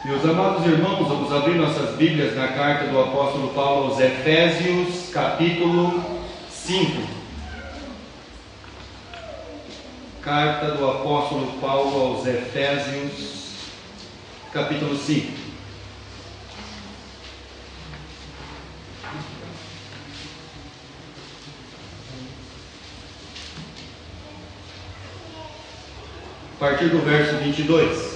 Meus amados irmãos, vamos abrir nossas Bíblias na carta do apóstolo Paulo aos Efésios, capítulo 5. Carta do apóstolo Paulo aos Efésios, capítulo 5. A partir do verso 22.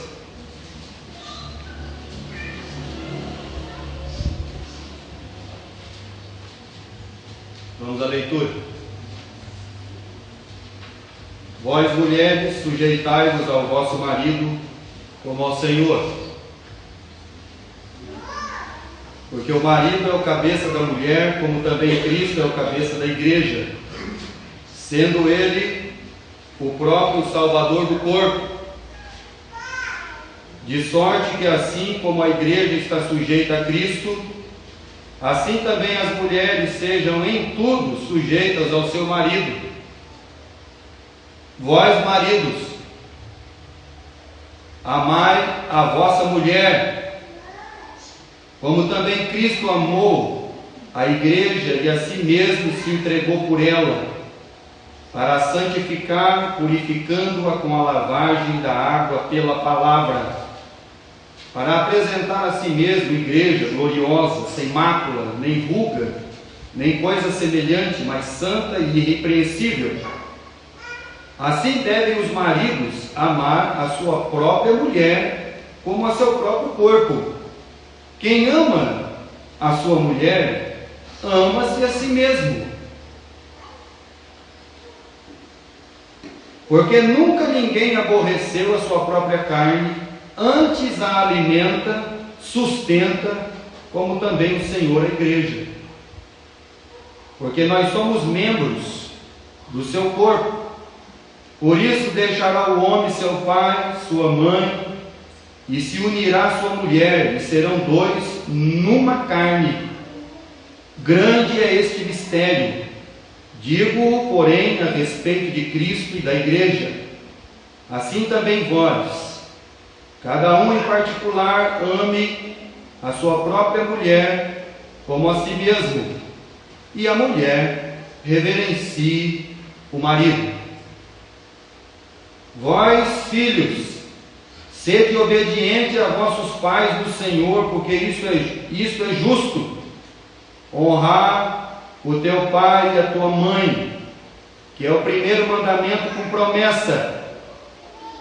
Vamos à leitura. Vós, mulheres, sujeitai-vos ao vosso marido como ao Senhor. Porque o marido é o cabeça da mulher, como também Cristo é o cabeça da igreja, sendo ele o próprio Salvador do corpo. De sorte que assim como a igreja está sujeita a Cristo, assim também as mulheres sejam em tudo sujeitas ao seu marido. Vós, maridos, amai a vossa mulher, como também Cristo amou a igreja e a si mesmo se entregou por ela, para a santificar, purificando-a com a lavagem da água pela palavra, para apresentar a si mesmo igreja gloriosa, sem mácula, nem ruga, nem coisa semelhante, mas santa e irrepreensível. Assim devem os maridos amar a sua própria mulher como a seu próprio corpo. Quem ama a sua mulher, ama-se a si mesmo. Porque nunca ninguém aborreceu a sua própria carne, antes a alimenta, sustenta, como também o Senhor a igreja. Porque nós somos membros do seu corpo. Por isso deixará o homem seu pai, sua mãe, e se unirá à sua mulher, e serão dois numa carne. Grande é este mistério. Digo-o, porém, a respeito de Cristo e da igreja. Assim também vós, cada um em particular, ame a sua própria mulher como a si mesmo, e a mulher reverencie o marido. Vós, filhos, sede obedientes a vossos pais do Senhor, porque isto é justo. Honrar o teu pai e a tua mãe, que é o primeiro mandamento com promessa,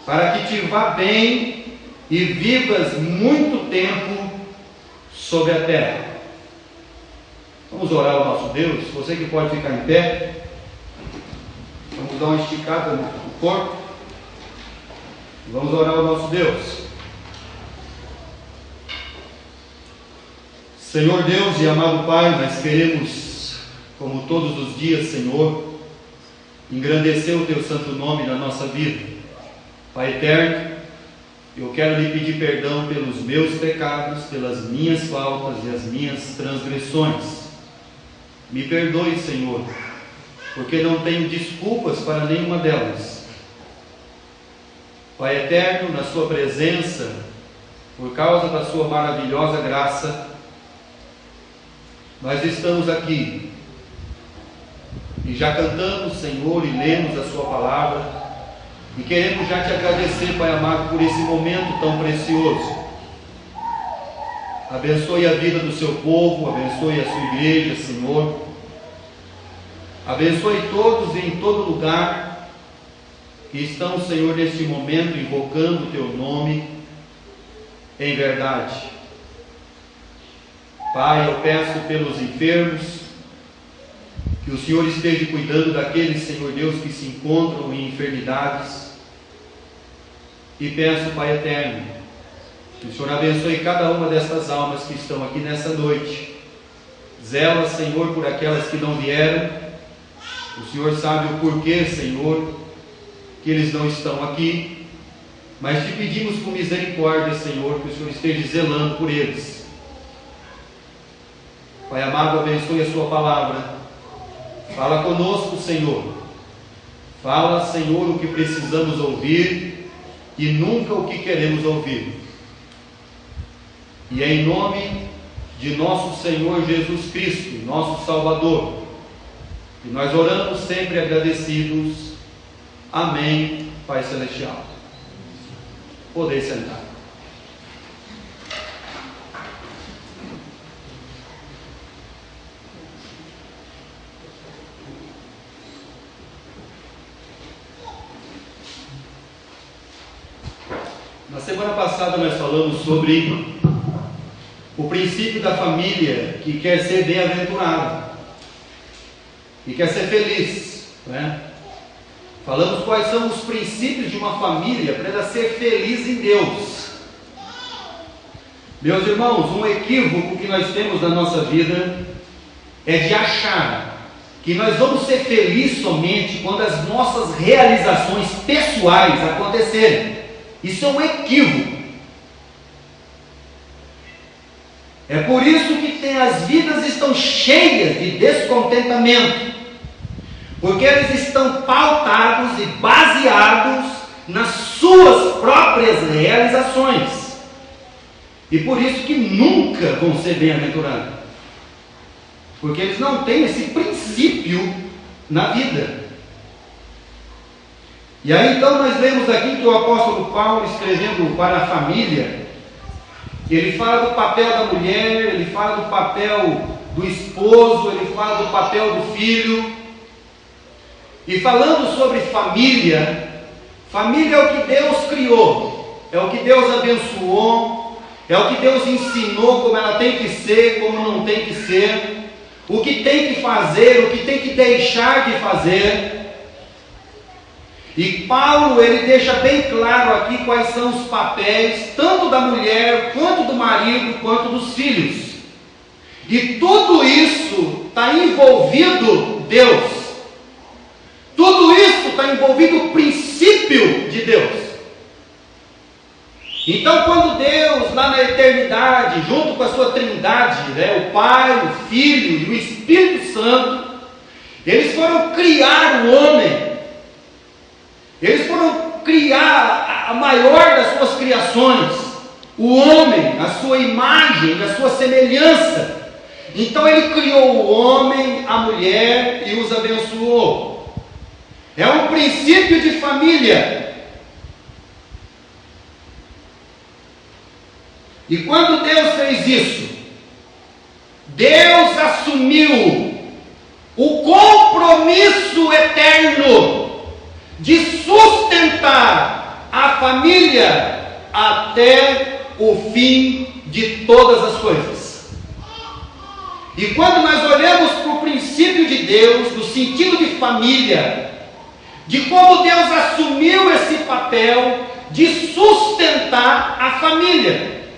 para que te vá bem e vivas muito tempo sobre a terra. Vamos orar ao nosso Deus. Você que pode ficar em pé, vamos dar uma esticada no corpo. Vamos orar ao nosso Deus. Senhor Deus e amado Pai, nós queremos, como todos os dias, Senhor, engrandecer o teu santo nome na nossa vida. Pai eterno, eu quero lhe pedir perdão pelos meus pecados, pelas minhas faltas e as minhas transgressões. Me perdoe, Senhor, porque não tenho desculpas para nenhuma delas. Pai eterno, na sua presença, por causa da sua maravilhosa graça, nós estamos aqui e já cantamos, Senhor, e lemos a sua palavra. E queremos já te agradecer, Pai amado, por esse momento tão precioso. Abençoe a vida do seu povo, abençoe a sua igreja, Senhor. Abençoe todos e em todo lugar que estão, Senhor, neste momento invocando o teu nome em verdade. Pai, eu peço pelos enfermos, que o Senhor esteja cuidando daqueles, Senhor Deus, que se encontram em enfermidades. E peço, Pai eterno, que o Senhor abençoe cada uma destas almas que estão aqui nessa noite. Zela, Senhor, por aquelas que não vieram. O Senhor sabe o porquê, Senhor, que eles não estão aqui. Mas te pedimos com misericórdia, Senhor, que o Senhor esteja zelando por eles. Pai amado, abençoe a sua palavra. Fala conosco, Senhor. Fala, Senhor, o que precisamos ouvir e nunca o que queremos ouvir. E é em nome de nosso Senhor Jesus Cristo, nosso Salvador, que nós oramos sempre agradecidos. Amém, Pai Celestial. Podem sentar. Na semana passada nós falamos sobre o princípio da família que quer ser bem-aventurado e quer ser feliz, né? Falamos quais são os princípios de uma família para ela ser feliz em Deus. Meus irmãos, um equívoco que nós temos na nossa vida é de achar que nós vamos ser felizes somente quando as nossas realizações pessoais acontecerem. Isso é um equívoco. É por isso que as vidas estão cheias de descontentamento, porque eles estão pautados e baseados nas suas próprias realizações, e por isso que nunca vão ser bem-aventurados, porque eles não têm esse princípio na vida. E aí então nós vemos aqui que o apóstolo Paulo, escrevendo para a família, ele fala do papel da mulher, ele fala do papel do esposo, ele fala do papel do filho. E falando sobre família, família é o que Deus criou, é o que Deus abençoou, é o que Deus ensinou como ela tem que ser, como não tem que ser, o que tem que fazer, o que tem que deixar de fazer. E Paulo, ele deixa bem claro aqui quais são os papéis, tanto da mulher, quanto do marido, quanto dos filhos. E tudo isso está envolvido Deus. Tudo isso está envolvido o princípio de Deus. Então, quando Deus, lá na eternidade, junto com a sua trindade, o Pai, o Filho e o Espírito Santo, eles foram criar o homem. Eles foram criar a maior das suas criações, o homem, a sua imagem, a sua semelhança. Então ele criou o homem, a mulher e os abençoou. É um princípio de família. E quando Deus fez isso, Deus assumiu o compromisso eterno de sustentar a família até o fim de todas as coisas. E quando nós olhamos para o princípio de Deus, no sentido de família, de como Deus assumiu esse papel de sustentar a família,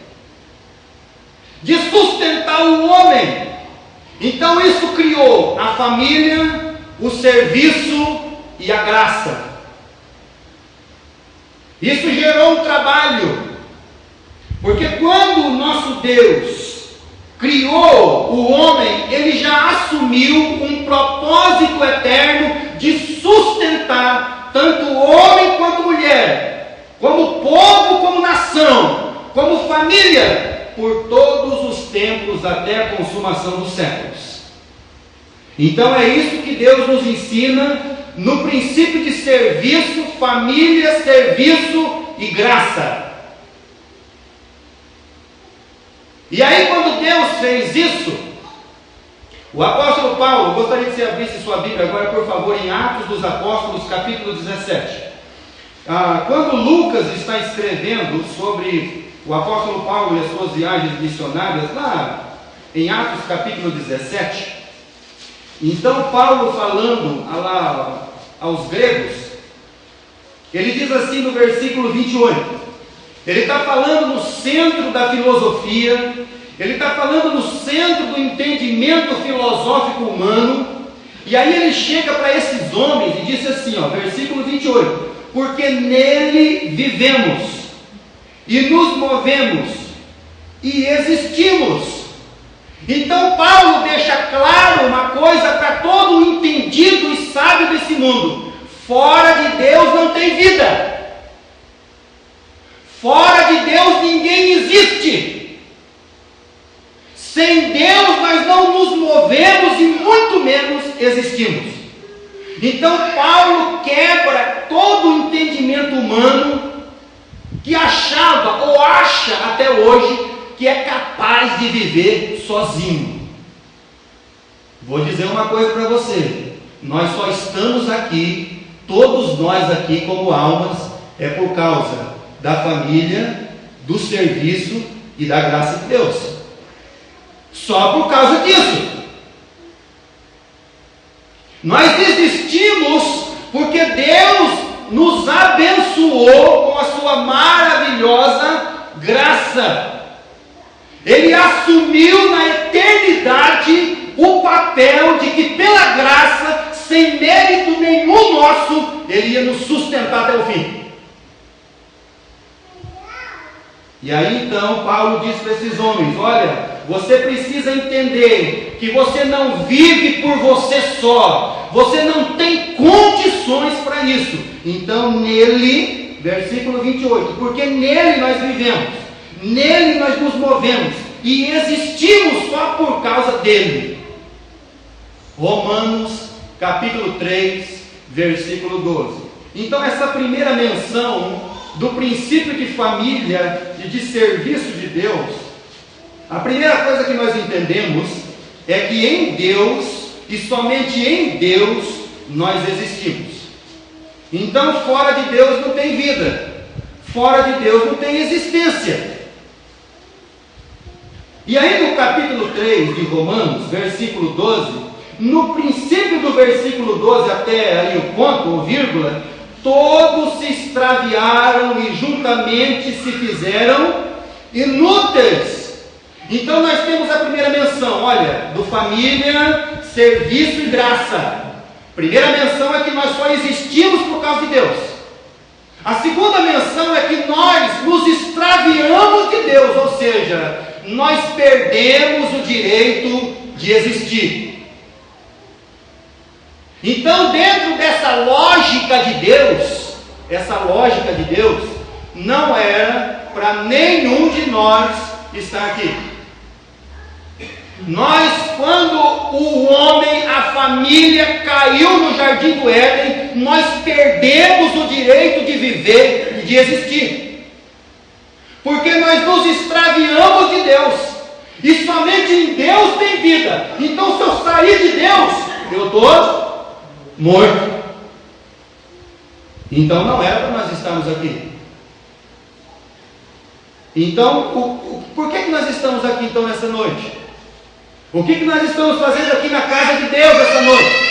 de sustentar o homem, então isso criou a família, o serviço e a graça. Isso gerou um trabalho, porque quando o nosso Deus criou o homem, ele já assumiu um propósito eterno de sustentar tanto o homem quanto a mulher, como povo, como nação, como família, por todos os tempos até a consumação dos séculos. Então é isso que Deus nos ensina no princípio de serviço, família, serviço e graça. E aí quando Deus fez isso, o apóstolo Paulo, gostaria que você abrisse sua Bíblia agora, por favor, em Atos dos Apóstolos, capítulo 17. Quando Lucas está escrevendo sobre o apóstolo Paulo e as suas viagens missionárias, lá em Atos capítulo 17, então Paulo falando aos gregos, ele diz assim no versículo 28, ele está falando no centro da filosofia, ele está falando no centro do entendimento filosófico humano, e aí ele chega para esses homens e diz assim, versículo 28, porque nele vivemos, e nos movemos, e existimos. Então Paulo deixa claro uma coisa para todo o entendido e sábio desse mundo: fora de Deus não tem vida, fora de Deus ninguém existe. existimos. Então Paulo quebra todo o entendimento humano que achava ou acha até hoje que é capaz de viver sozinho. Vou dizer uma coisa para você: nós só estamos aqui, todos nós aqui como almas, é por causa da família, do serviço e da graça de Deus. Só por causa disso. Nós existimos porque Deus nos abençoou com a sua maravilhosa graça. Ele assumiu na eternidade o papel de que pela graça, sem mérito nenhum nosso, Ele ia nos sustentar até o fim. E aí então Paulo diz para esses homens: olha, você precisa entender que você não vive por você só, você não tem condições para isso. Então nele, versículo 28, porque nele nós vivemos, nele nós nos movemos e existimos só por causa dele. Romanos capítulo 3, versículo 12. Então essa primeira menção do princípio de família e de serviço de Deus, a primeira coisa que nós entendemos é que em Deus e somente em Deus nós existimos. Então fora de Deus não tem vida, fora de Deus não tem existência. E aí no capítulo 3 de Romanos, versículo 12, no princípio do versículo 12 até ali o ponto, ou vírgula, todos se extraviaram e juntamente se fizeram inúteis. Então nós temos a primeira menção, olha, do família, serviço e graça. Primeira menção é que nós só existimos por causa de Deus. A segunda menção é que nós nos extraviamos de Deus, ou seja, nós perdemos o direito de existir. Então, dentro dessa lógica de Deus, essa lógica de Deus não era para nenhum de nós estar aqui. Nós, quando o homem, a família caiu no jardim do Éden, nós perdemos o direito de viver e de existir, porque nós nos extraviamos de Deus, e somente em Deus tem vida. Então, se eu sair de Deus, eu estou morto. Então não era para nós estarmos aqui. Então, por que nós estamos aqui então nessa noite? O que nós estamos fazendo aqui na casa de Deus essa noite?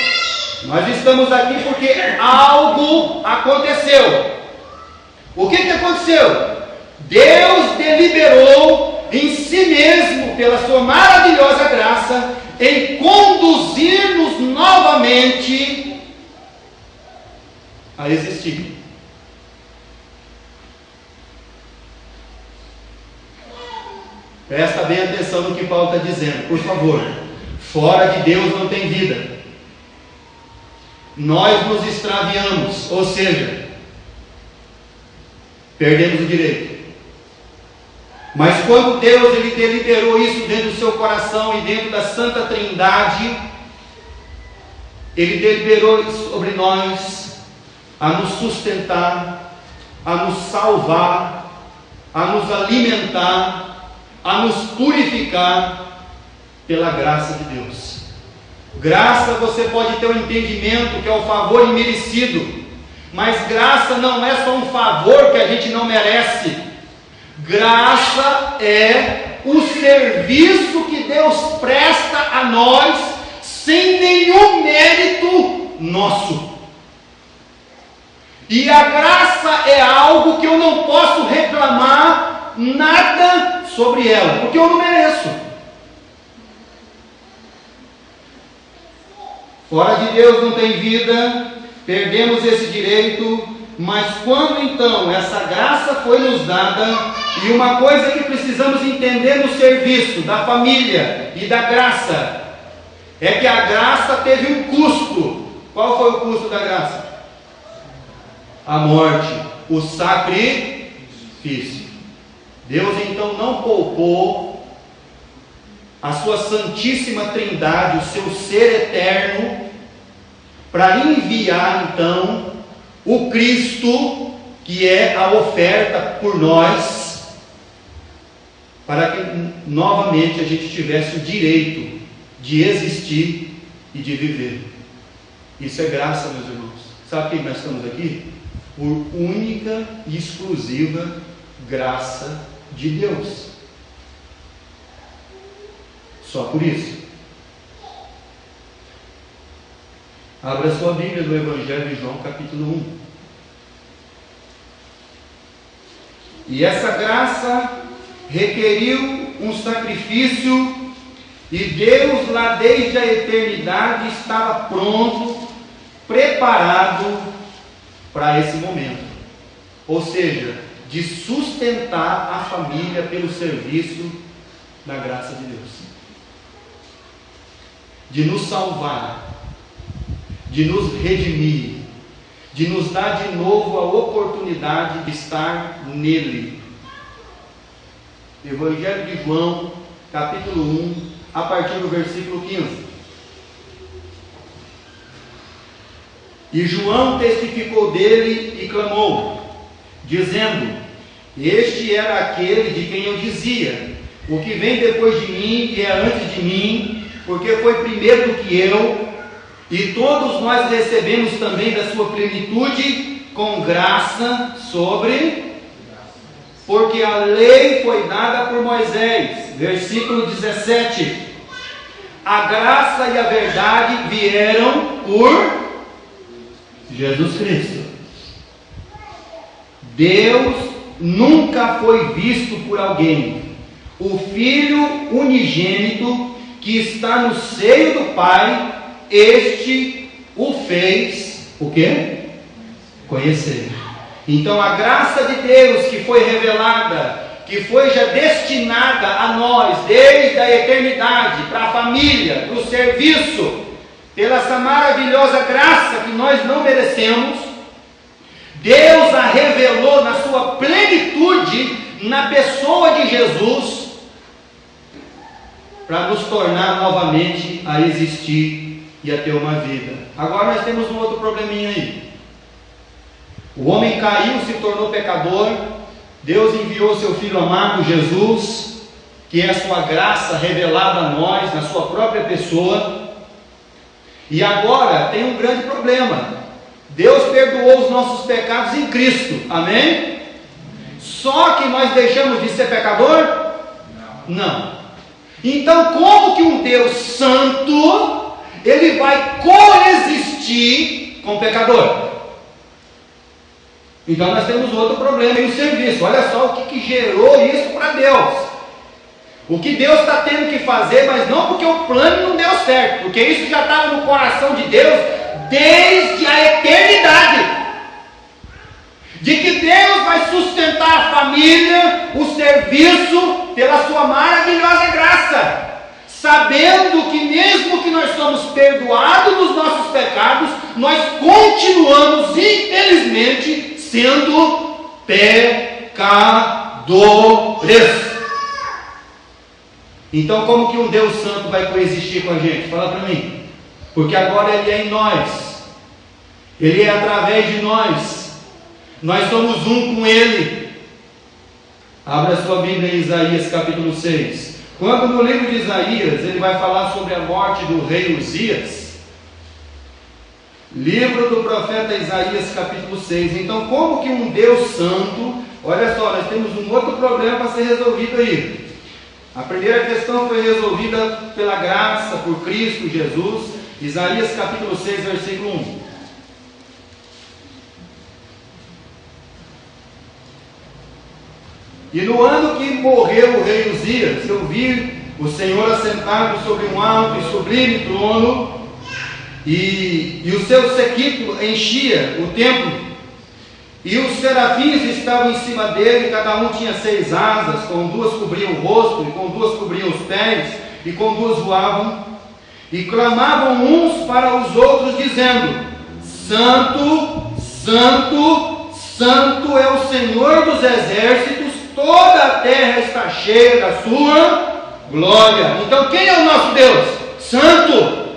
Nós estamos aqui porque algo aconteceu. O que aconteceu? Deus deliberou em si mesmo, pela sua maravilhosa graça, em conduzir-nos novamente a existir. Presta bem atenção no que Paulo está dizendo, por favor. Fora de Deus não tem vida. Nós nos extraviamos, ou seja, perdemos o direito. Mas quando Deus ele deliberou isso dentro do seu coração e dentro da Santa Trindade, Ele deliberou sobre nós a nos sustentar, a nos salvar, a nos alimentar, a nos purificar pela graça de Deus. Graça você pode ter um entendimento que é o favor imerecido, mas graça não é só um favor que a gente não merece. Graça é o serviço que Deus presta a nós sem nenhum mérito nosso. E a graça é algo que eu não posso reclamar nada sobre ela, porque eu não mereço. Fora de Deus não tem vida, perdemos esse direito, mas quando então essa graça foi nos dada, e uma coisa que precisamos entender no serviço da família e da graça, é que a graça teve um custo. Qual foi o custo da graça? A morte, o sacrifício. Deus então não poupou a sua santíssima trindade, o seu ser eterno, para enviar então o Cristo, que é a oferta por nós, para que novamente a gente tivesse o direito de existir e de viver. Isso é graça, meus irmãos. Sabe por que nós estamos aqui? Por única e exclusiva graça de Deus. Só por isso. Abra sua Bíblia do Evangelho de João, capítulo 1. E essa graça requeriu um sacrifício, e Deus lá desde a eternidade estava pronto, preparado para esse momento. Ou seja, de sustentar a família pelo serviço da graça de Deus. De nos salvar, de nos redimir, de nos dar de novo a oportunidade de estar nele. Evangelho de João, capítulo 1, a partir do versículo 15. E João testificou dele e clamou, dizendo: este era aquele de quem eu dizia: o que vem depois de mim e é antes de mim, porque foi primeiro do que eu. E todos nós recebemos também da sua plenitude com graça sobre, porque a lei foi dada por Moisés. Versículo 17. A graça e a verdade vieram por Jesus Cristo. Deus nunca foi visto por alguém. O Filho unigênito que está no seio do Pai, este o fez, o quê? Conhecer. Então a graça de Deus que foi revelada, que foi já destinada a nós desde a eternidade, para a família, para o serviço, pela essa maravilhosa graça que nós não merecemos, Deus a revelou na sua plenitude, na pessoa de Jesus, para nos tornar novamente a existir e a ter uma vida. Agora nós temos um outro probleminha aí. O homem caiu, se tornou pecador. Deus enviou seu Filho amado Jesus, que é a sua graça revelada a nós, na sua própria pessoa. E agora tem um grande problema. Deus perdoou os nossos pecados em Cristo, amém? Só que nós deixamos de ser pecador? Não. Então como que um Deus santo, ele vai coexistir com o pecador? Então nós temos outro problema em serviço. Olha só o que gerou isso para Deus. O que Deus está tendo que fazer, mas não porque o plano não deu certo, porque isso já estava no coração de Deus desde a eternidade. De que Deus vai sustentar a família, o serviço, pela sua maravilhosa graça, sabendo que mesmo que nós somos perdoados dos nossos pecados, nós continuamos, infelizmente, sendo pecadores. Então como que um Deus santo vai coexistir com a gente? Fala para mim. Porque agora Ele é em nós, Ele é através de nós, nós somos um com Ele. Abra sua Bíblia em Isaías capítulo 6. Quando no livro de Isaías ele vai falar sobre a morte do rei Uzias, livro do profeta Isaías capítulo 6. Então como que um Deus santo, olha só, nós temos um outro problema para ser resolvido aí. A primeira questão foi resolvida pela graça, por Cristo Jesus. Isaías capítulo 6, versículo 1. E no ano que morreu o rei Uzias, eu vi o Senhor assentado sobre um alto e sublime trono, e o seu séquito enchia o templo, e os serafins estavam em cima dele, cada um tinha 6 asas, com 2 cobriam o rosto, e com 2 cobriam os pés, e com 2 voavam, e clamavam uns para os outros, dizendo: Santo, Santo, Santo é o Senhor dos exércitos, toda a terra está cheia da sua glória. Então quem é o nosso Deus? Santo.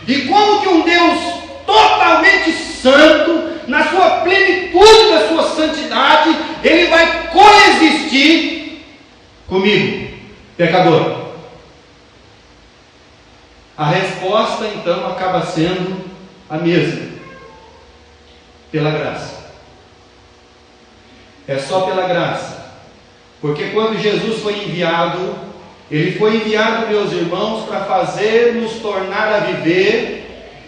E como que um Deus totalmente santo, na sua plenitude da sua santidade, Ele vai coexistir comigo, pecador? A resposta então acaba sendo a mesma: pela graça. É só pela graça. Porque quando Jesus foi enviado, Ele foi enviado, meus irmãos, para fazer-nos tornar a viver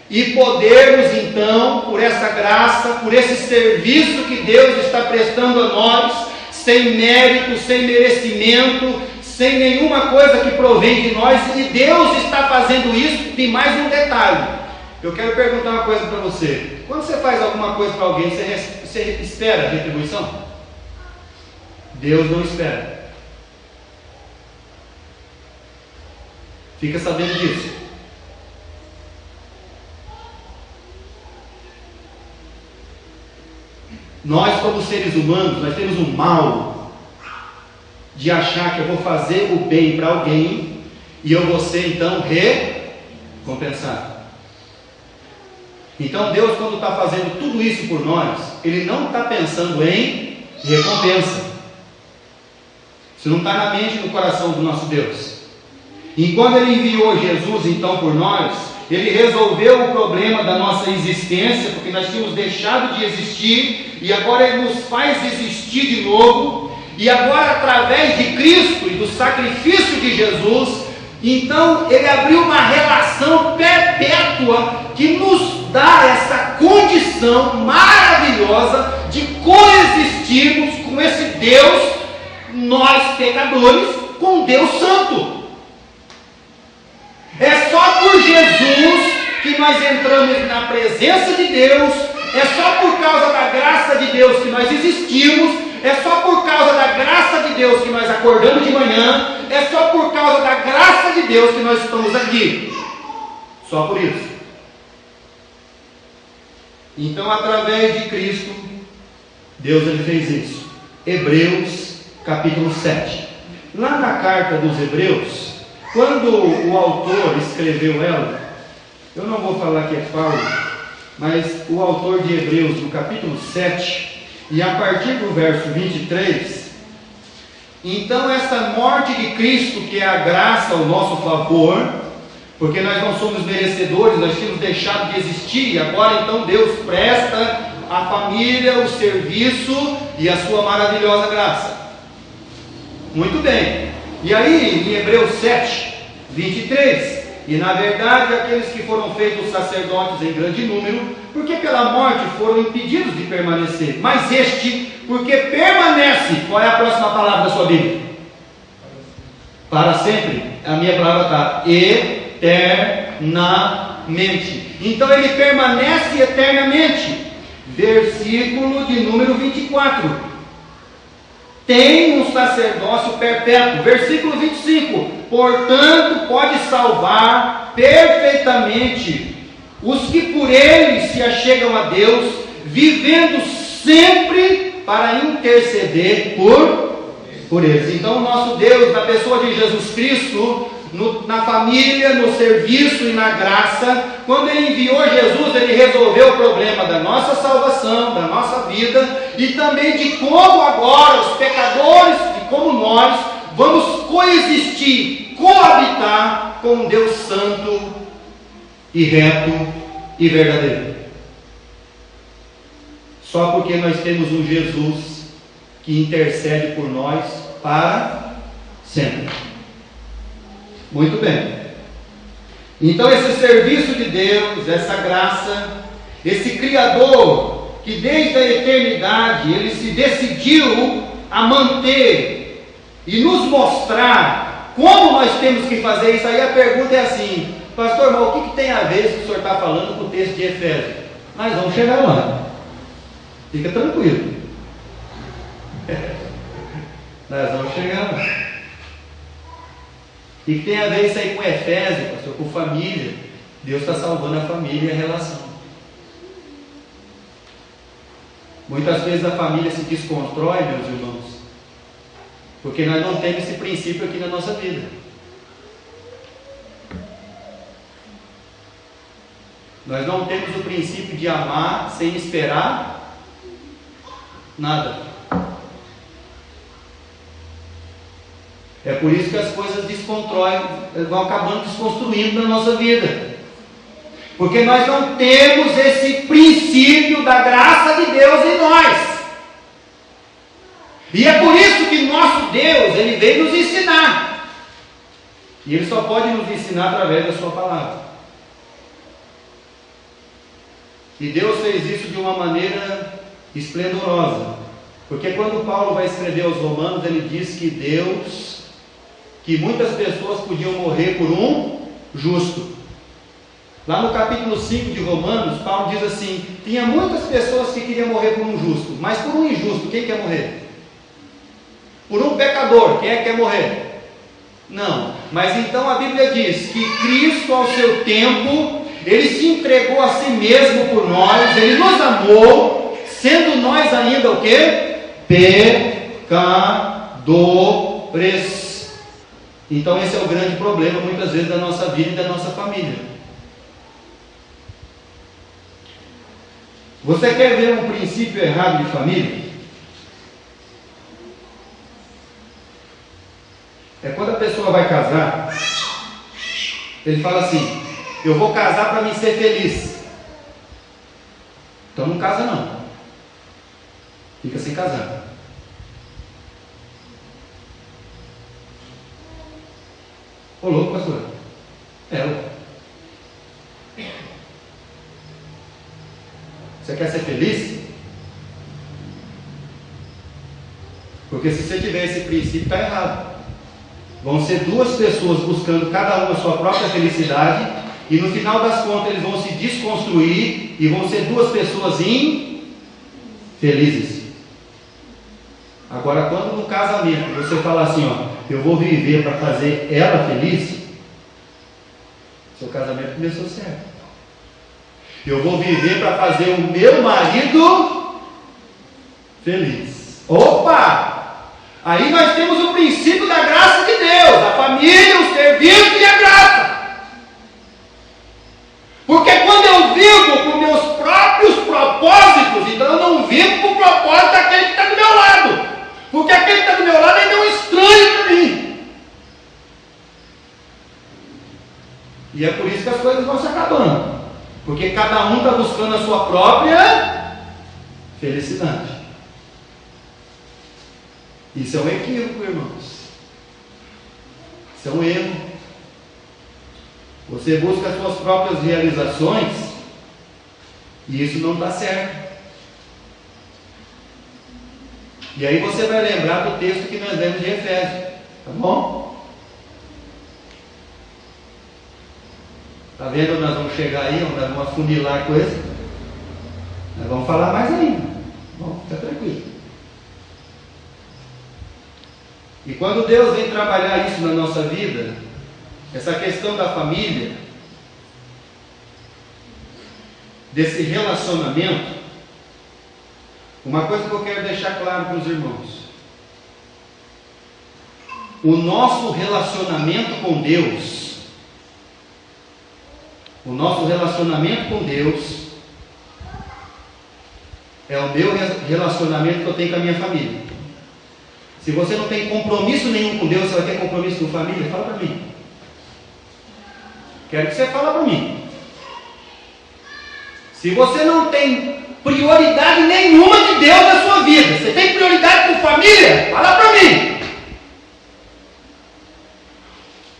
e podermos então, por essa graça, por esse serviço que Deus está prestando a nós, sem mérito, sem merecimento, sem nenhuma coisa que provém de nós, e Deus está fazendo isso. Tem mais um detalhe. Eu quero perguntar uma coisa para você. Quando você faz alguma coisa para alguém, você espera a retribuição? Deus não espera. Fica sabendo disso. Nós, como seres humanos, nós temos um mal de achar que eu vou fazer o bem para alguém e eu vou ser então recompensado. Então Deus, quando está fazendo tudo isso por nós, Ele não está pensando em recompensa. Isso não está na mente e no coração do nosso Deus. E quando Ele enviou Jesus então por nós, Ele resolveu o problema da nossa existência, porque nós tínhamos deixado de existir, e agora Ele nos faz existir de novo, e agora através de Cristo e do sacrifício de Jesus, então Ele abriu uma relação perpétua que nos dá essa condição maravilhosa de coexistirmos com esse Deus, nós pecadores, com Deus Santo. É só por Jesus que nós entramos na presença de Deus, é só por causa da graça de Deus que nós existimos, é só por causa da graça de Deus que nós acordamos de manhã, é só por causa da graça de Deus que nós estamos aqui. Só por isso. Então, através de Cristo, Deus Ele fez isso. Hebreus, capítulo 7. Lá na carta dos Hebreus, quando o autor escreveu ela, eu não vou falar que é Paulo, mas o autor de Hebreus, no capítulo 7, e a partir do verso 23, então essa morte de Cristo, que é a graça ao nosso favor, porque nós não somos merecedores, nós tínhamos deixado de existir, e agora então Deus presta à família o serviço e a sua maravilhosa graça. Muito bem. E aí, em Hebreus 7, 23, e na verdade aqueles que foram feitos sacerdotes em grande número, porque pela morte foram impedidos de permanecer, mas este, porque permanece. Qual é a próxima palavra da sua Bíblia? Para sempre. A minha palavra está eternamente. Então ele permanece eternamente. Versículo de número 24. Tem um sacerdócio perpétuo. Versículo 25. Portanto, pode salvar perfeitamente os que por ele se achegam a Deus, vivendo sempre para interceder por eles. Então, o nosso Deus, na pessoa de Jesus Cristo, na família, no serviço e na graça, quando Ele enviou Jesus, Ele resolveu o problema da nossa salvação, da nossa vida, e também de como agora os pecadores, e como nós, vamos coexistir, coabitar com um Deus santo e reto e verdadeiro. Só porque nós temos um Jesus que intercede por nós para sempre. Muito bem. Então esse serviço de Deus, essa graça, esse Criador que desde a eternidade Ele se decidiu a manter e nos mostrar como nós temos que fazer isso. Aí a pergunta é assim: pastor, mas o que tem a ver isso que o senhor está falando com o texto de Efésios? Nós vamos chegar lá. Fica tranquilo. Nós vamos chegar lá. E que tem a ver isso aí com Efésios, pastor, com família? Deus está salvando a família e a relação. Muitas vezes a família se desconstrói, meus irmãos, porque nós não temos esse princípio aqui na nossa vida. Nós não temos o princípio de amar sem esperar nada. É por isso que as coisas vão acabando desconstruindo na nossa vida. Porque nós não temos esse princípio da graça de Deus em nós. E é por isso que nosso Deus, Ele veio nos ensinar. E Ele só pode nos ensinar através da sua palavra. E Deus fez isso de uma maneira esplendorosa. Porque quando Paulo vai escrever aos Romanos, ele diz que muitas pessoas podiam morrer por um justo. Lá no capítulo 5 de Romanos, Paulo diz assim: tinha muitas pessoas que queriam morrer por um justo, mas por um injusto, quem quer morrer? Por um pecador, quem é que quer morrer? Não, mas então a Bíblia diz que Cristo, ao seu tempo, Ele se entregou a si mesmo por nós, Ele nos amou, sendo nós ainda o quê? Pecadores. Então esse é o grande problema muitas vezes da nossa vida e da nossa família. Você quer ver um princípio errado de família? É quando a pessoa vai casar, ele fala assim: eu vou casar para me ser feliz. Então não casa não. Fica sem casar. Ô louco, pastor. Você quer ser feliz? Porque se você tiver esse princípio, está errado. Vão ser duas pessoas buscando cada uma a sua própria felicidade, e no final das contas eles vão se desconstruir e vão ser duas pessoas infelizes. Agora, quando no casamento você fala assim, ó, eu vou viver para fazer ela feliz, seu casamento começou certo. Eu vou viver para fazer o meu marido feliz. Opa! Aí nós temos o princípio da graça de Deus, a família, o serviço e a graça. Porque quando eu vivo por meus próprios propósitos, então eu não vivo por propósito daquele que está do meu lado. Porque aquele que está do meu lado ainda é um estranho para mim. E é por isso que as coisas vão se acabando. Porque cada um está buscando a sua própria felicidade. Isso é um equívoco, irmãos. Isso é um erro. Você busca as suas próprias realizações e isso não está certo. E aí você vai lembrar do texto que nós lemos de Efésios, tá bom? Tá vendo onde nós vamos chegar aí, onde nós vamos afunilar a coisa? Nós vamos falar mais ainda. Bom, fica tranquilo. E quando Deus vem trabalhar isso na nossa vida, essa questão da família, desse relacionamento, uma coisa que eu quero deixar claro para os irmãos: o nosso relacionamento com Deus, é o meu relacionamento que eu tenho com a minha família. Se você não tem compromisso nenhum com Deus, você vai ter compromisso com família? Fala para mim. Quero que você fale para mim. Se você não tem prioridade nenhuma de Deus na sua vida, você tem prioridade com família? Fala para mim.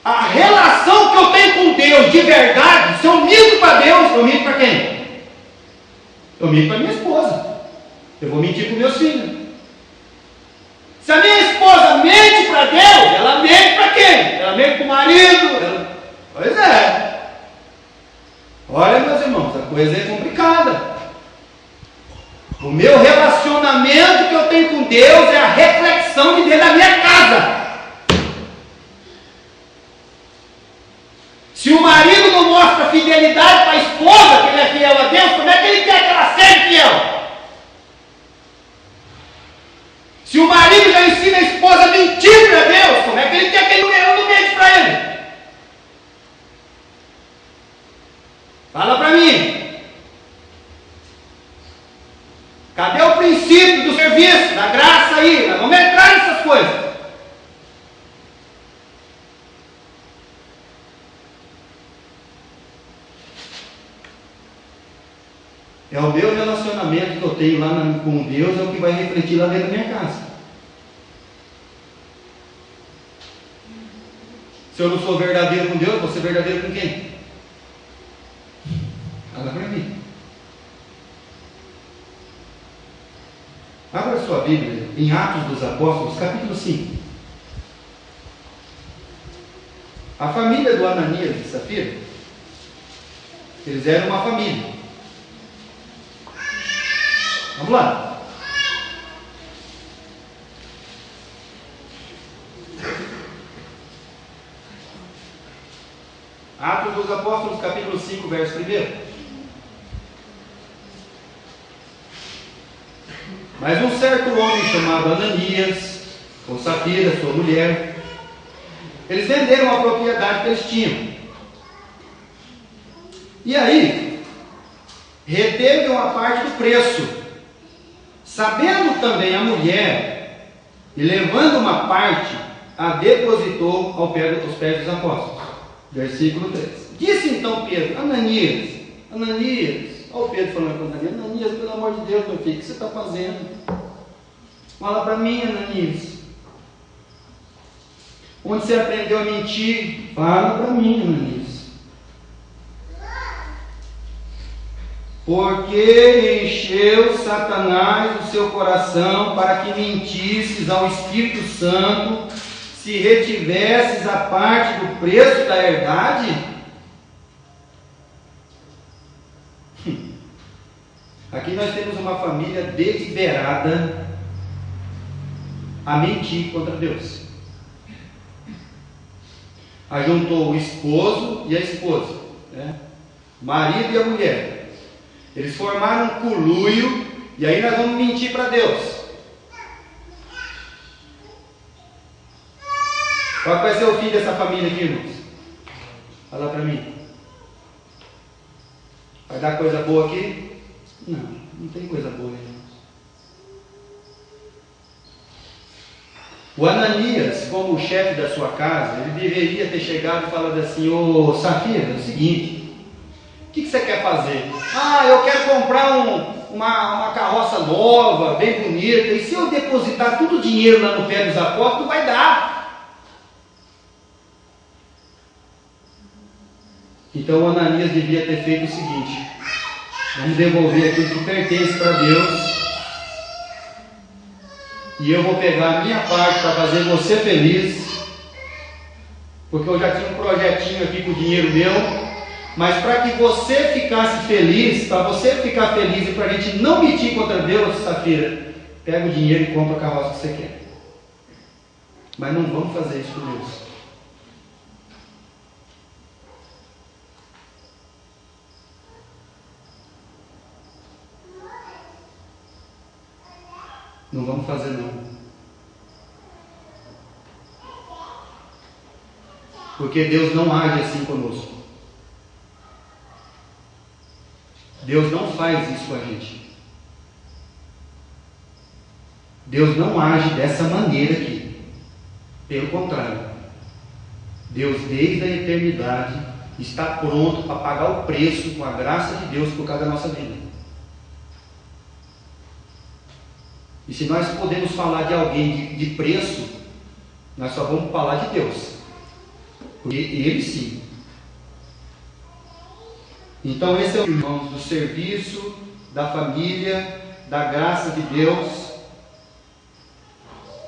A relação que eu tenho com Deus de verdade, se eu minto para Deus, eu minto para quem? Eu minto para minha esposa. Eu vou mentir para meus filhos. Se a minha esposa mente para Deus, ela mente para quem? Ela mente para o marido? Pois é. Olha, meus irmãos, a coisa é complicada. O meu relacionamento que eu tenho com Deus é a reflexão de dentro da minha casa. Se o marido não mostra fidelidade para a esposa, que ele é fiel a Deus, como é que ele quer que ela seja fiel? Se o marido já ensina a esposa a mentir para Deus, como é que ele quer que ela não mente para ele? Fala para mim. coisas. É o meu relacionamento que eu tenho lá com Deus, é o que vai refletir lá dentro da minha casa. Se eu não sou verdadeiro com Deus, vou ser verdadeiro com quem? Fala para mim. Abra sua Bíblia em Atos dos Apóstolos, capítulo 5. A família do Ananias e Safira, eles eram uma família. Vamos lá. Atos dos Apóstolos, capítulo 5, verso 1. Mas um certo homem chamado Ananias, com Safira, sua mulher, eles venderam a propriedade que eles tinham. E aí, reteve uma parte do preço. Sabendo também a mulher, e levando uma parte, a depositou aos pés dos apóstolos. Versículo 3. Disse então Pedro: Ananias, olha o Pedro falando com Ananias: Ananias, pelo amor de Deus, meu filho, o que você está fazendo? Fala para mim, Ananias. Onde você aprendeu a mentir? Fala para mim, Ananias. Porque encheu Satanás o seu coração para que mentisses ao Espírito Santo, se retivesses a parte do preço da herdade? Aqui nós temos uma família deliberada a mentir contra Deus. Ajuntou o esposo e a esposa, né? O marido e a mulher. Eles formaram um conluio, e aí nós vamos mentir para Deus. Qual vai ser o fim dessa família aqui, irmãos? Fala para mim. Vai dar coisa boa aqui? Não tem coisa boa, irmãos. O Ananias, como o chefe da sua casa, ele deveria ter chegado e falado assim: ô Safira, é o seguinte, o que você quer fazer? Eu quero comprar uma carroça nova, bem bonita, e se eu depositar todo o dinheiro lá no pé dos apóstolos, vai dar. Então o Ananias devia ter feito o seguinte: vamos devolver aquilo que pertence para Deus, e eu vou pegar a minha parte para fazer você feliz, porque eu já tinha um projetinho aqui com o dinheiro meu. Mas para que você ficasse feliz, para você ficar feliz e para a gente não mentir contra Deus, Safira, pega o dinheiro e compra a carroça que você quer. Mas não vamos fazer isso com Deus. Não vamos fazer não. Porque Deus não age assim conosco. Deus não faz isso com a gente. Deus não age dessa maneira aqui. Pelo contrário, Deus desde a eternidade está pronto para pagar o preço com a graça de Deus por causa da nossa vida. E se nós podemos falar de alguém de preço, nós só vamos falar de Deus. Porque Ele sim. Então esse é o irmão do serviço, da família, da graça de Deus.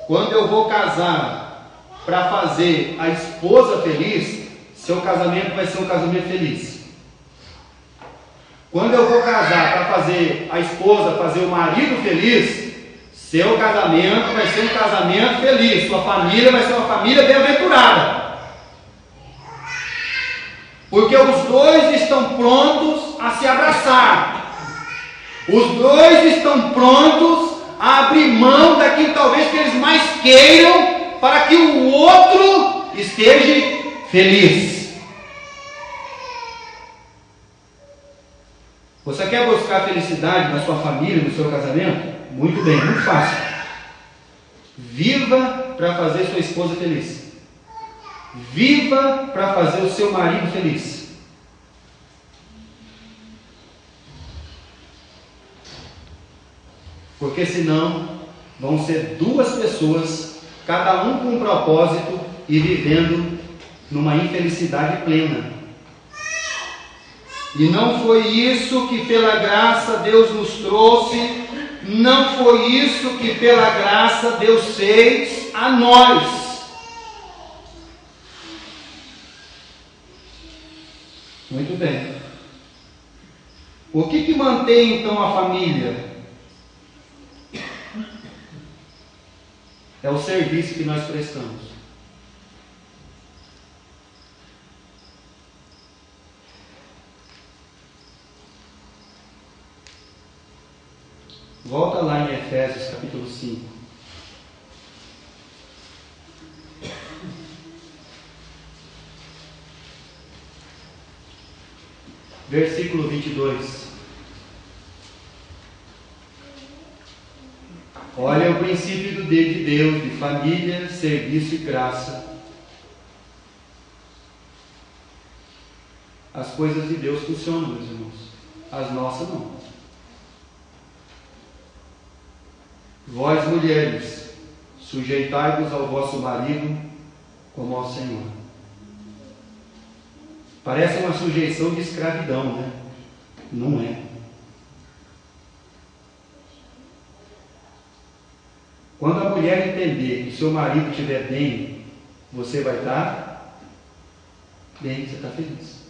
Quando eu vou casar para fazer a esposa feliz, seu casamento vai ser um casamento feliz. Quando eu vou casar para fazer a esposa, fazer o marido feliz, seu casamento vai ser um casamento feliz. Sua família vai ser uma família bem-aventurada. Porque os dois estão prontos a se abraçar. Os dois estão prontos a abrir mão daquilo talvez que eles mais queiram, para que o outro esteja feliz. Você quer buscar felicidade na sua família, no seu casamento? Muito bem, muito fácil. Viva para fazer sua esposa feliz. Viva para fazer o seu marido feliz. Porque senão vão ser duas pessoas, cada um com um propósito e vivendo numa infelicidade plena. E não foi isso que pela graça Deus nos trouxe, não foi isso que pela graça Deus fez a nós. Muito bem. O que mantém então a família? É o serviço que nós prestamos. Volta lá em Efésios capítulo 5. Versículo 22. Olha o princípio de Deus, de família, serviço e graça. As coisas de Deus funcionam, meus irmãos. As nossas não. Vós, mulheres, sujeitai-vos ao vosso marido como ao Senhor. Parece uma sujeição de escravidão, né? Não é. Quando a mulher entender que o seu marido estiver bem, você vai estar bem, você está feliz.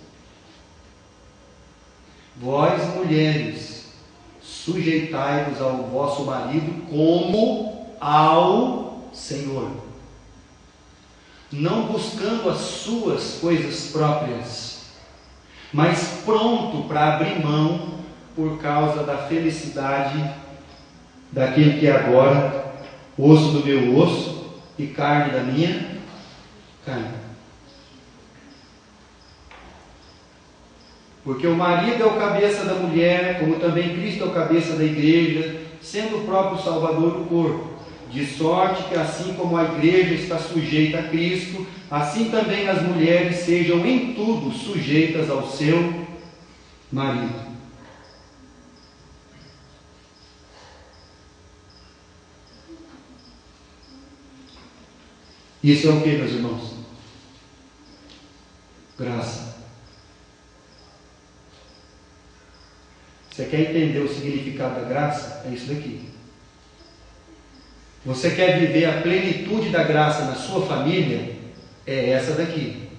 Vós, mulheres, sujeitai-vos ao vosso marido como ao Senhor, não buscando as suas coisas próprias, mas pronto para abrir mão por causa da felicidade daquele que é agora osso do meu osso e carne da minha carne. Porque o marido é o cabeça da mulher, como também Cristo é o cabeça da igreja, sendo o próprio Salvador do corpo. De sorte que assim como a igreja está sujeita a Cristo, assim também as mulheres sejam em tudo sujeitas ao seu marido. Isso é o que, meus irmãos? Graça. Você quer entender o significado da graça? É isso daqui. Você quer viver a plenitude da graça na sua família? É essa daqui.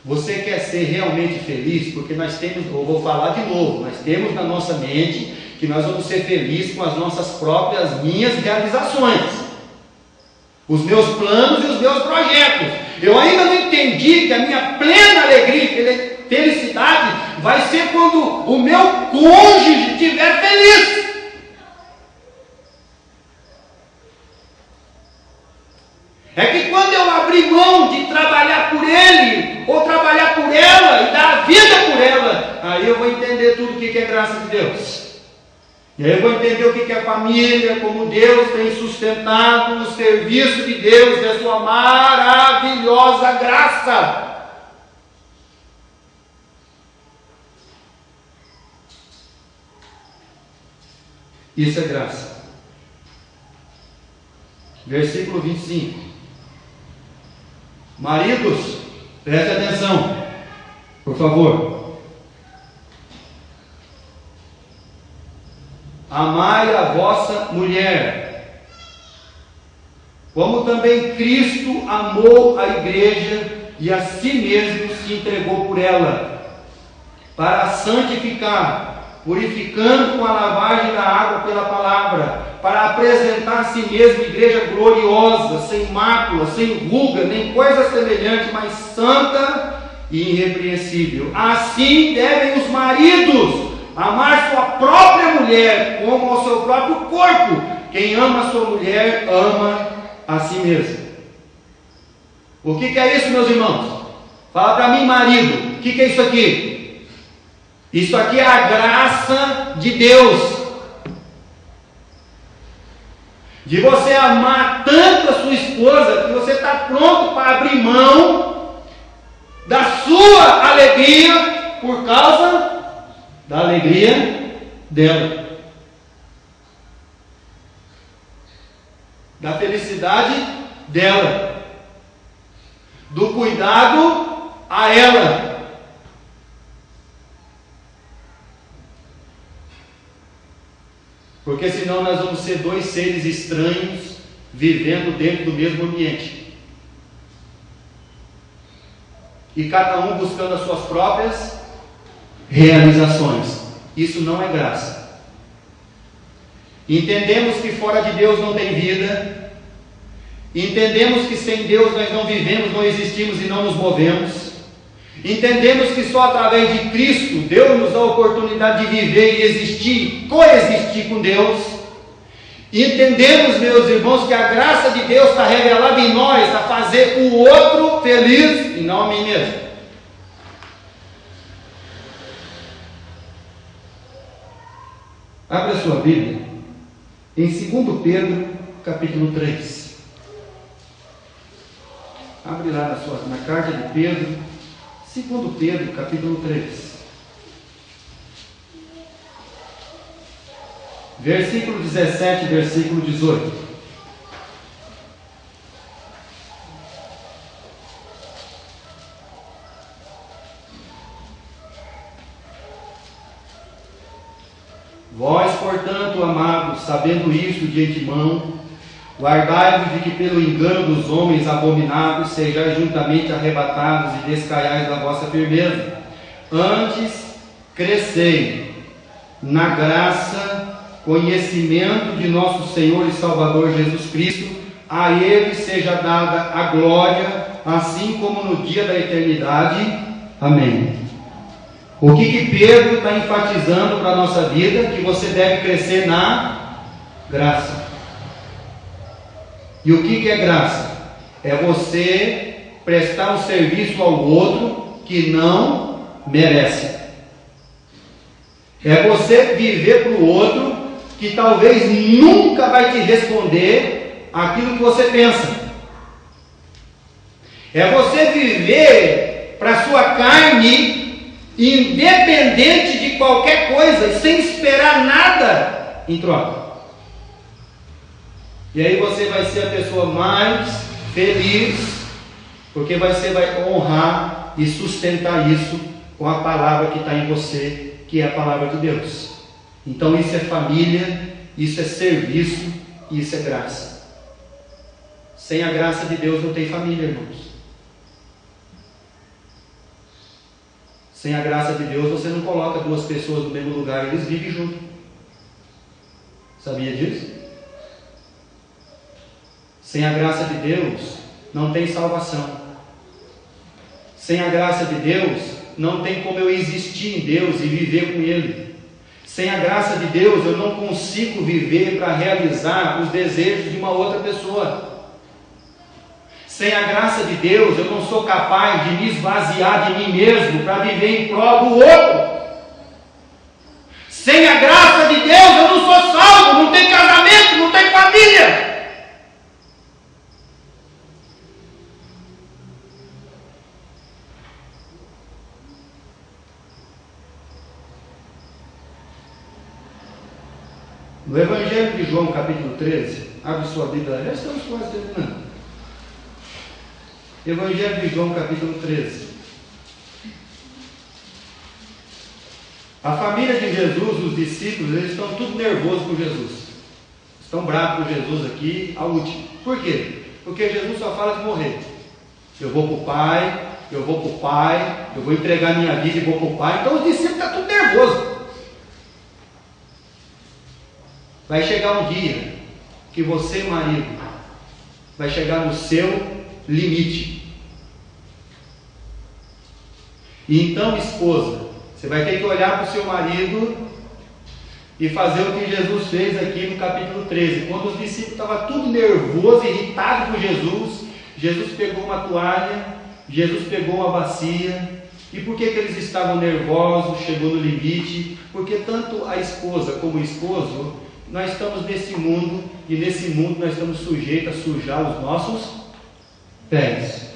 Você quer ser realmente feliz? Porque nós temos, eu vou falar de novo, nós temos na nossa mente que nós vamos ser felizes com as nossas próprias, minhas realizações. Os meus planos e os meus projetos. Eu ainda não entendi que a minha plena alegria e felicidade vai ser quando o meu cônjuge estiver feliz. É que quando eu abrir mão de trabalhar por ele, ou trabalhar por ela, e dar a vida por ela, aí eu vou entender tudo o que é graça de Deus. E aí eu vou entender o que é família, como Deus tem sustentado o serviço de Deus e a sua maravilhosa graça. Isso é graça. Versículo 25. Maridos, preste atenção, por favor. Amai a vossa mulher, como também Cristo amou a igreja e a si mesmo se entregou por ela, para a santificar, purificando com a lavagem da água pela palavra, para apresentar a si mesmo igreja gloriosa, sem mácula, sem ruga, nem coisa semelhante, mas santa e irrepreensível. Assim devem os maridos amar sua própria mulher como ao seu próprio corpo. Quem ama a sua mulher, ama a si mesmo. O que é isso, meus irmãos? Fala para mim, marido, o que é isso aqui? Isso aqui é a graça de Deus. De você amar tanto a sua esposa sua alegria por causa da alegria dela. Da felicidade dela. Do cuidado a ela. Porque senão nós vamos ser dois seres estranhos vivendo dentro do mesmo ambiente. E cada um buscando as suas próprias realizações. Isso não é graça. Entendemos que fora de Deus não tem vida. Entendemos que sem Deus nós não vivemos, não existimos e não nos movemos. Entendemos que só através de Cristo Deus nos dá a oportunidade de viver e existir, coexistir com Deus. Entendemos, meus irmãos, que a graça de Deus está revelada em nós, a fazer o outro feliz e não a mim mesmo. Abra a sua Bíblia em 2 Pedro, capítulo 3. Abre lá na carta de Pedro, 2 Pedro, capítulo 3. Versículo 17, versículo 18. Vós, portanto, amados, sabendo isto de antemão, guardai-vos de que pelo engano dos homens abomináveis sejais juntamente arrebatados e descaiais da vossa firmeza. Antes, crescei na graça, conhecimento de nosso Senhor e Salvador Jesus Cristo. A Ele seja dada a glória, assim como no dia da eternidade. Amém. O que Pedro está enfatizando para a nossa vida? Que você deve crescer na graça. E o que é graça? É você prestar um serviço ao outro que não merece. É você viver para o outro que talvez nunca vai te responder aquilo que você pensa. É você viver para a sua carne independente de qualquer coisa, sem esperar nada em troca. E aí você vai ser a pessoa mais feliz, porque você vai honrar e sustentar isso com a palavra que está em você, que é a palavra de Deus. Então isso é família, isso é serviço, isso é graça. Sem a graça de Deus não tem família, irmãos. Sem a graça de Deus você não coloca duas pessoas no mesmo lugar, eles vivem juntos. Sabia disso? Sem a graça de Deus não tem salvação. Sem a graça de Deus não tem como eu existir em Deus e viver com Ele. Sem a graça de Deus eu não consigo viver para realizar os desejos de uma outra pessoa. Sem a graça de Deus, eu não sou capaz de me esvaziar de mim mesmo para viver em prol do outro. Sem a graça de Deus, eu não sou salvo, não tenho casamento, não tenho família. No Evangelho de João, capítulo 13, abre sua Bíblia, já estamos quase terminando. Evangelho de João, capítulo 13. A família de Jesus, os discípulos, eles estão tudo nervosos com Jesus. Estão bravos com Jesus aqui, a última. Por quê? Porque Jesus só fala de morrer. Eu vou para o Pai, eu vou para o Pai, eu vou entregar minha vida e vou para o Pai. Então os discípulos estão tudo nervosos. Vai chegar um dia que você, marido, vai chegar no seu limite. E então, esposa, você vai ter que olhar para o seu marido e fazer o que Jesus fez aqui no capítulo 13. Quando os discípulos estavam tudo nervosos, irritados com Jesus, Jesus pegou uma toalha, Jesus pegou uma bacia. E por que eles estavam nervosos, chegou no limite? Porque tanto a esposa como o esposo, nós estamos nesse mundo, e nesse mundo nós estamos sujeitos a sujar os nossos pés.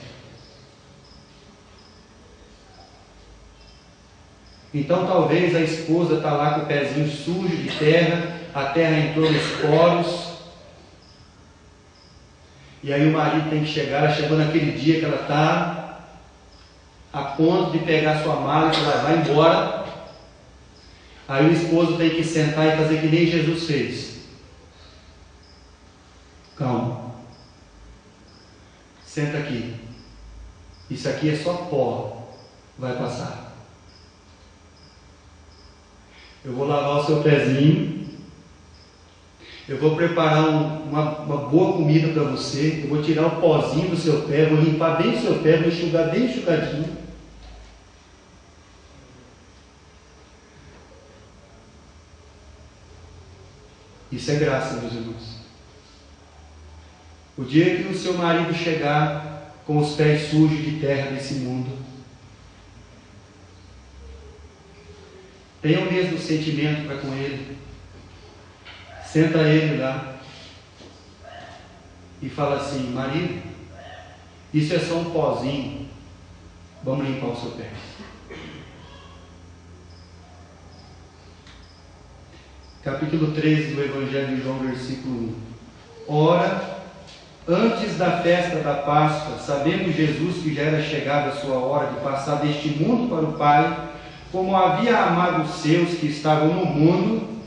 Então talvez a esposa está lá com o pezinho sujo de terra, a terra entrou nos poros, e aí o marido tem que chegar. Ela chegou naquele dia que ela está a ponto de pegar sua mala e ela vai embora. Aí o esposo tem que sentar e fazer que nem Jesus fez. Calma, senta aqui, isso aqui é só pó, vai passar. Eu vou lavar o seu pezinho, eu vou preparar uma boa comida para você, eu vou tirar o pozinho do seu pé, vou limpar bem o seu pé, vou enxugar bem enxugadinho. Isso é graça, meus irmãos. O dia que o seu marido chegar com os pés sujos de terra desse mundo, tenha o mesmo sentimento para com ele. Senta ele lá e fala assim: marido, isso é só um pozinho, vamos limpar o seu pé. Capítulo 13 do Evangelho de João, versículo 1. Ora, antes da festa da Páscoa, sabendo Jesus que já era chegada a sua hora de passar deste mundo para o Pai, como havia amado os seus que estavam no mundo,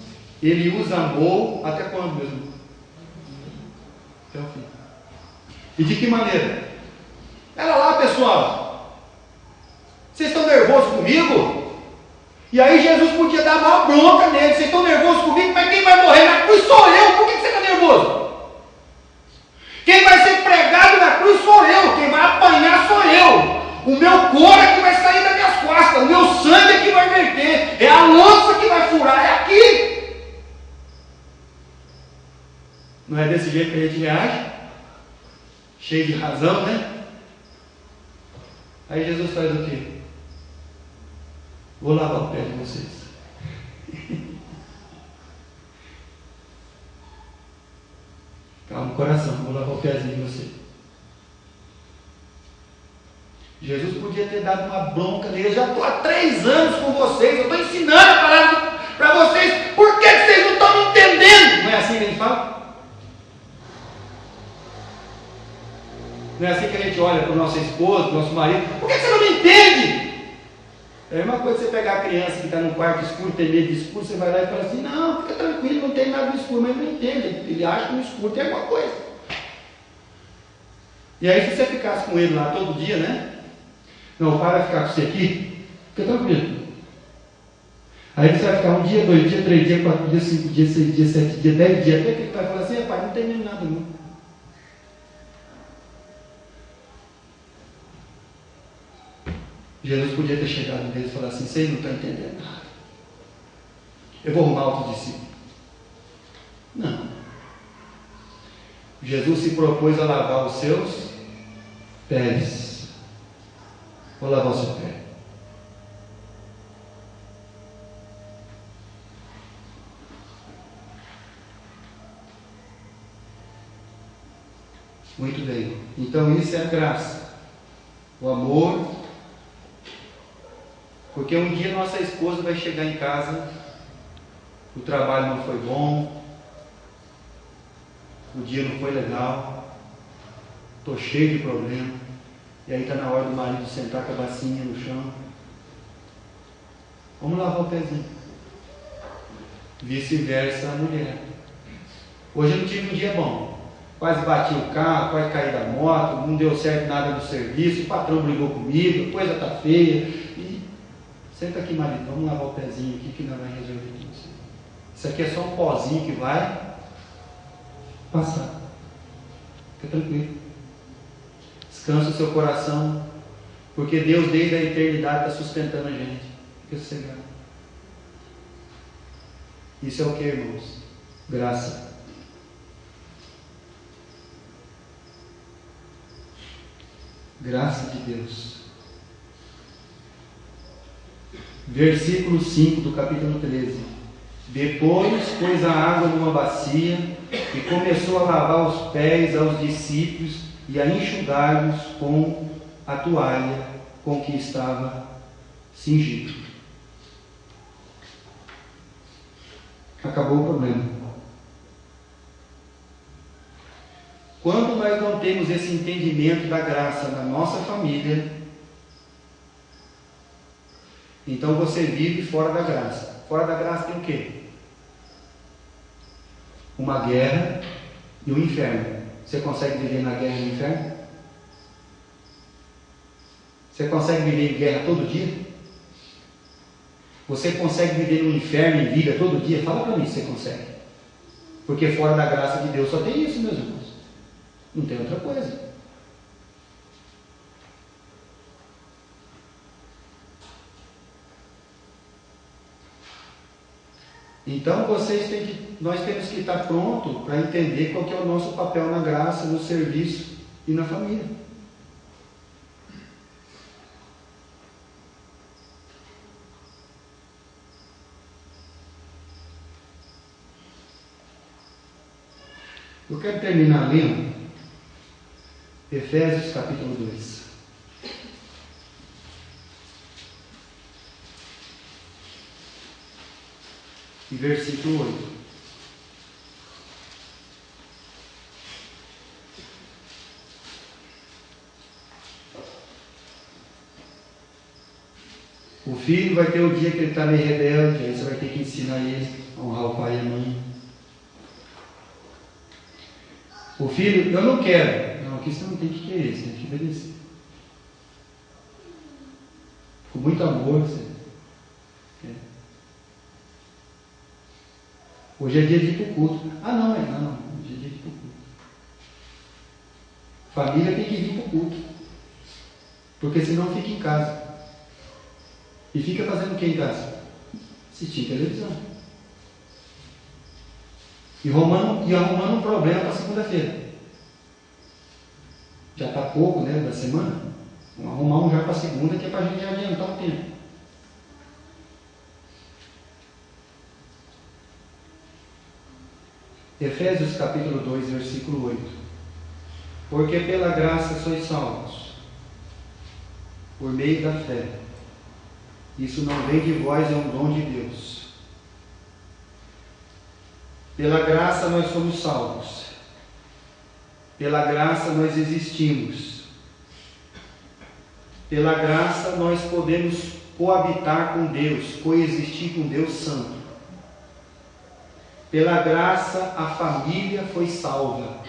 ele os amou até quando mesmo? Até o fim. E de que maneira? Era lá, pessoal. Vocês estão nervosos comigo? E aí Jesus podia dar uma bronca nele. Vocês estão nervosos comigo? Mas quem vai morrer na cruz sou eu. Por que você está nervoso? Quem vai ser pregado na cruz sou eu. Quem vai apanhar sou eu. O meu couro é que vai sair das minhas costas. O meu sangue é que vai verter. É a lança que vai furar. É aqui. Não é desse jeito que a gente reage? Cheio de razão, né? Aí Jesus faz o quê? Vou lavar o pé de vocês. Calma o coração, vou lavar o pezinho de vocês. Jesus podia ter dado uma bronca nele. Eu já estou há 3 anos com vocês, eu estou ensinando a palavra para vocês. Por que vocês não estão me entendendo? Não é assim que ele fala? Não é assim que a gente olha para o nosso esposo, para o nosso marido? Por que você não me entende? É a mesma coisa você pegar a criança que está num quarto escuro, tem medo de escuro, você vai lá e fala assim: não, fica tranquilo, não tem nada no escuro, mas ele não entende, ele acha que no escuro tem alguma coisa. E aí se você ficasse com ele lá todo dia, né? Não, o pai vai ficar com você aqui, fica tranquilo. Aí você vai ficar 1 dia, 2 dias, 3 dias, 4 dias, 5 dias, 6 dias, 7 dias, 10 dias, até que ele vai falar assim: pai, não tem nem nada não. Jesus podia ter chegado neles e falado assim: vocês não estão entendendo nada, eu vou arrumar outro discípulo. Não. Jesus se propôs a lavar os seus pés. Vou lavar o seu pé. Muito bem. Então isso é a graça, o amor. Porque um dia nossa esposa vai chegar em casa, o trabalho não foi bom, o dia não foi legal, estou cheio de problema, e aí está na hora do marido sentar com a bacinha no chão. Vamos lavar o pezinho. Vice-versa a mulher. Hoje eu não tive um dia bom. Quase bati o carro, quase caí da moto, não deu certo nada no serviço, o patrão brigou comigo, a coisa está feia. Senta aqui, marido, vamos lavar o pezinho aqui que não vai resolver isso. Isso aqui é só um pozinho que vai passar. Fica tranquilo. Descansa o seu coração, porque Deus desde a eternidade está sustentando a gente. Fica sossegado. Isso é o que, irmãos? Graça. Graça de Deus. Versículo 5 do capítulo 13. Depois pôs a água numa bacia e começou a lavar os pés aos discípulos e a enxugar-los com a toalha com que estava cingido. acabou o problema. Quando nós não temos esse entendimento da graça na nossa família, então você vive fora da graça. Fora da graça tem o quê? Uma guerra e um inferno. Você consegue viver na guerra e no inferno? Você consegue viver em guerra todo dia? Você consegue viver no inferno em vida todo dia? Fala para mim se você consegue. Porque fora da graça de Deus só tem isso, meus irmãos. Não tem outra coisa. Então nós temos que estar prontos para entender qual que é o nosso papel na graça, no serviço e na família. Eu quero terminar lendo Efésios capítulo 2. E versículo 8. O filho vai ter o dia que ele está meio rebelde, aí você vai ter que ensinar ele a honrar o pai e a mãe. O filho, eu não quero. Não, aqui você não tem que querer, você tem que obedecer. Com muito amor, você quer. Hoje é dia de ir para o culto. Ah, não, hoje é dia de ir para o culto. Família tem que vir para o culto. Porque senão fica em casa. E fica fazendo o que em casa? Assistir televisão. E arrumando um problema para segunda-feira. Já está pouco, né, da semana. Vamos arrumar um já para segunda, que é para a gente adiantar o tempo. Efésios capítulo 2, versículo 8. Porque pela graça sois salvos, por meio da fé. Isso não vem de vós, é um dom de Deus. Pela graça nós somos salvos. Pela graça nós existimos. Pela graça nós podemos coabitar com Deus, coexistir com Deus Santo. Pela graça a família foi salva.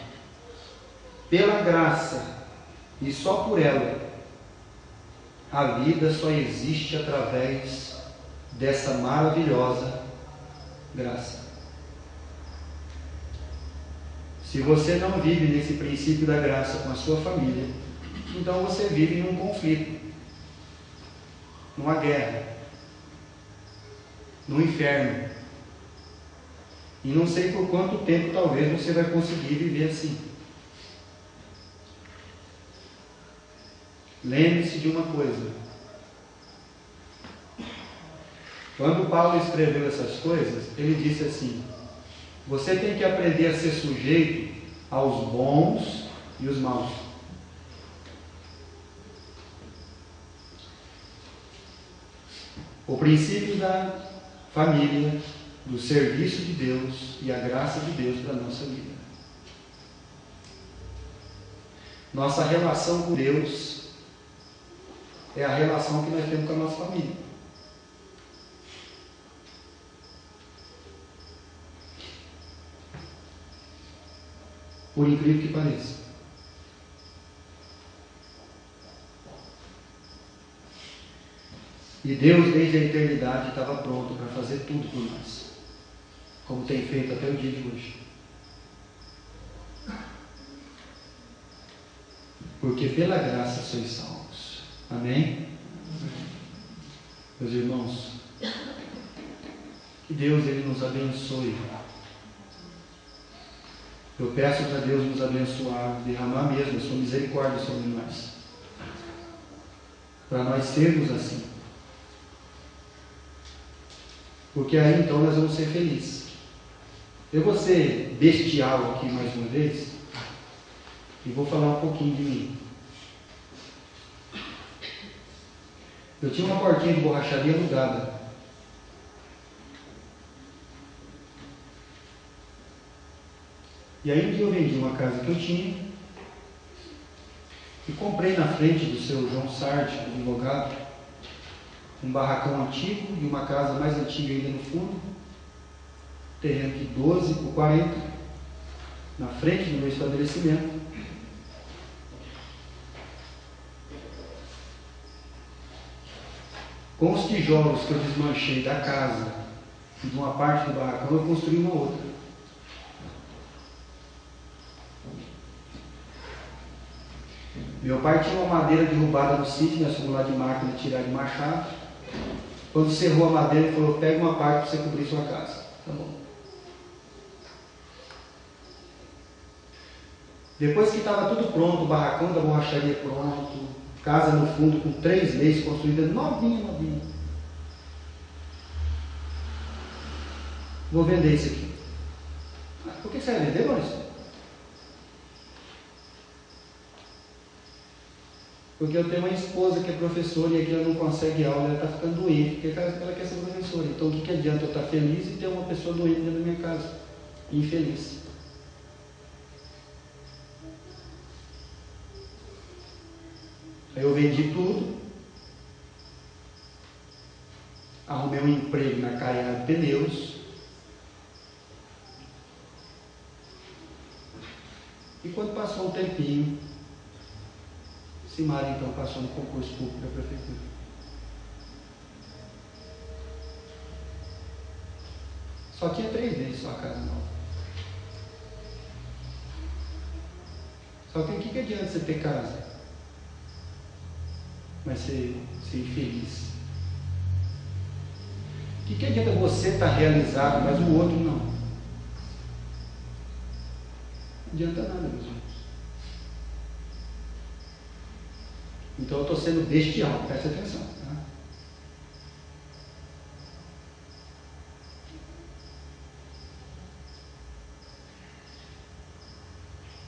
Pela graça, e só por ela, a vida só existe através dessa maravilhosa graça. Se você não vive nesse princípio da graça com a sua família, então você vive num conflito, numa guerra, num inferno. E não sei por quanto tempo talvez você vai conseguir viver assim. Lembre-se de uma coisa. Quando Paulo escreveu essas coisas, ele disse assim: você tem que aprender a ser sujeito aos bons e os maus. O princípio da família, do serviço de Deus e a graça de Deus para a nossa vida. Nossa relação com Deus é a relação que nós temos com a nossa família. Por incrível que pareça. E Deus, desde a eternidade, estava pronto para fazer tudo por nós, como tem feito até o dia de hoje. Porque pela graça sois salvos. Amém? Meus irmãos, que Deus ele nos abençoe. Eu peço para Deus nos abençoar, derramar mesmo a sua misericórdia sobre nós, para nós sermos assim. Porque aí então nós vamos ser felizes. Eu vou ser bestial aqui mais uma vez e vou falar um pouquinho de mim. Eu tinha uma portinha de borracharia alugada. E aí um dia eu vendi uma casa que eu tinha e comprei na frente do seu João Sardi, advogado, um barracão antigo e uma casa mais antiga ainda no fundo, terreno de 12 por 40, na frente do meu estabelecimento. Com os tijolos que eu desmanchei da casa e de uma parte do barracão, eu construí uma outra. Meu pai tinha uma madeira derrubada no sítio, nós fomos lá de máquina tirar de machado. Quando cerrou a madeira, ele falou: pega uma parte para você cobrir sua casa. Tá bom. Depois que estava tudo pronto, o barracão da borracharia pronto, casa no fundo com 3 meses construída, novinha. Vou vender isso aqui. Por que você vai vender, Maurício? Porque eu tenho uma esposa que é professora e aqui ela não consegue aula, ela está ficando doente, porque ela quer ser professora. Então o que adianta eu estar feliz e ter uma pessoa doente dentro da minha casa? Infeliz. Aí eu vendi tudo, arrumei um emprego na Caiana Pneus, e quando passou um tempinho, Simara então passou no concurso público da prefeitura. Só tinha 3 meses só a casa nova. Só que o que adianta você ter casa, mas ser infeliz? O que adianta você estar realizado, mas o outro não? Não adianta nada, meus irmãos. Então eu estou sendo bestial, presta atenção. Tá?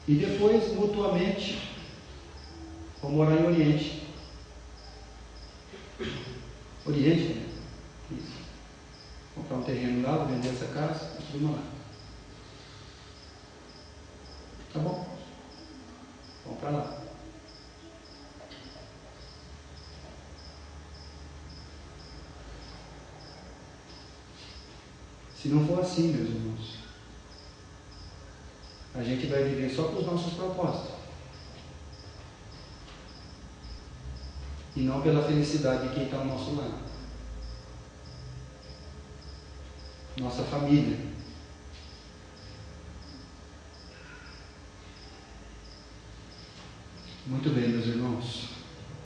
E depois, mutuamente, vou morar em Oriente. Oriente, né? Isso. Comprar um terreno lá, vou vender essa casa, construir uma lá. Tá bom? Vamos para lá. Se não for assim, meus irmãos, a gente vai viver só para os nossos propósitos. E não pela felicidade de quem está ao nosso lado. Nossa família. Muito bem, meus irmãos.